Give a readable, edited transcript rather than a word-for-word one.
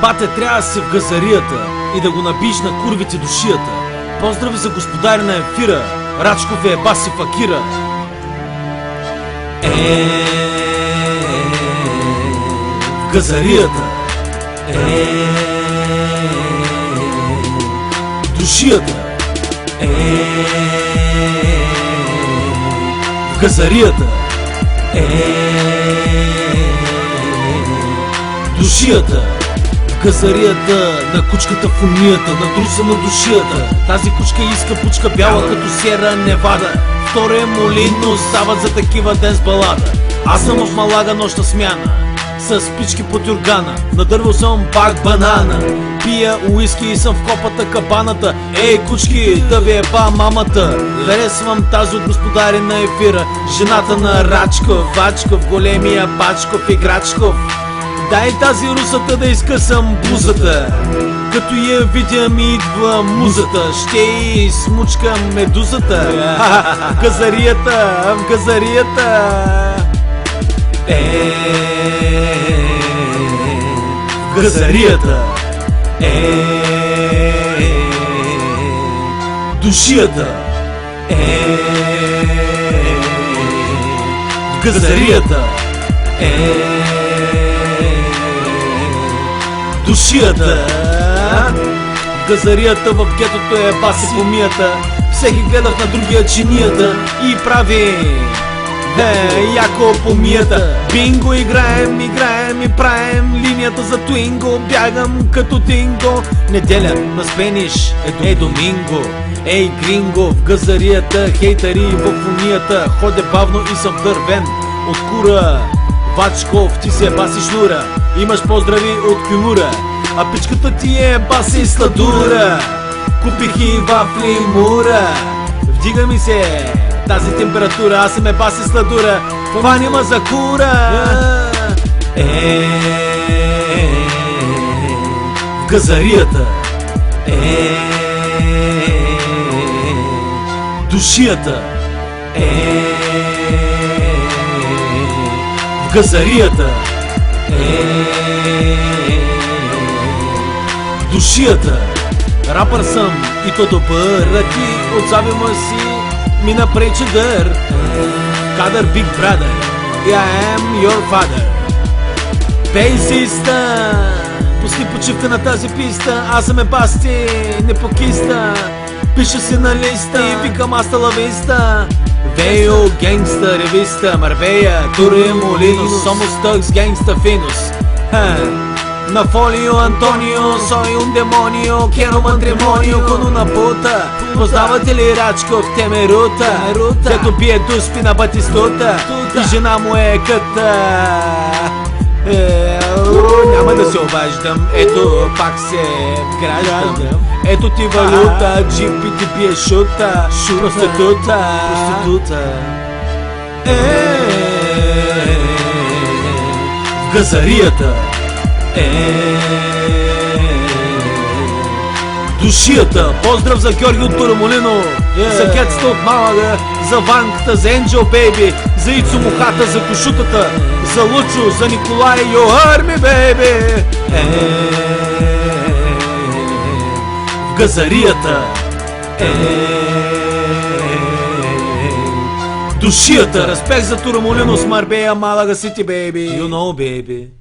Бате, трябва да си в газарията и да го набиш на курвите душията. Поздрави за господаря на ефира, Рачков е баси факира. В газарията душията в газарията душията. В газарията на кучката в унията, на труса на душията. Тази кучка иска пучка бяла като Сиера Невада. Втория молино стават за такива ден с балада. Аз съм в Малага нощта смяна, с спички под юргана. Надървал съм пак банана. Пия уиски и съм в копата кабаната. Ей, кучки, да ви еба мамата. Харесвам тази от господаря на ефира, жената на Рачков, Вачков, големия Бачков, Играчков. Дай тази русата да изкъсам бузата. Като я видя ми идва музата. Ще и смучкам медузата. В газарията, в газарията. В газарията душията. В газарията душията. В газарията, в гетото е баси помията. Всеки гледах на другия чинията и прави яко помията. Бинго играем, играем и правим линията за твинго. Бягам като тинго. Неделя на Спениш е доминго. Ей, гринго, в газарията, хейтари в унията. Ходя бавно и съм вдървен от кура. Вачков, ти се баси шнура. Имаш поздрави от Кюмура, а пичката ти е баси сладура. Купих и вафли мура. Вдига ми се тази температура, аз съм баси сладура. Това няма за кура. В газарията душията. В газарията душията. Рапър съм и то добър, а ти от завима си ми напрече дър. Кадър Big Brother и I am your father. Бейсиста, пусни почивка на тази писта. Аз съм басти, не покиста. Пиша си на листа и викам аста лависта. Veio gangsta, revista Marbella, Torremolinos, somos thugs gangsta finos. Na folio Antonio, soy un demonio, quiero matrimonio con una puta. Познавате ли Рачков, Темерута, дето пие дуспи на Батистута и жена му е къта. Няма да се обаждам, ето пак се вграждам. Ето ти валюта, джип и ти пие шута. Проститута. В газарията душията. Поздрав за Георги от Турамолино, за Кетста от Малага, за Ванката, за Енджел Бейби, за Ицо Мухата, за Кошутата, за Лучо, за Николай, Your Army Baby. В газарията душията. Респект за Турамолино с Марбея, Малага Сити, baby. You know, baby.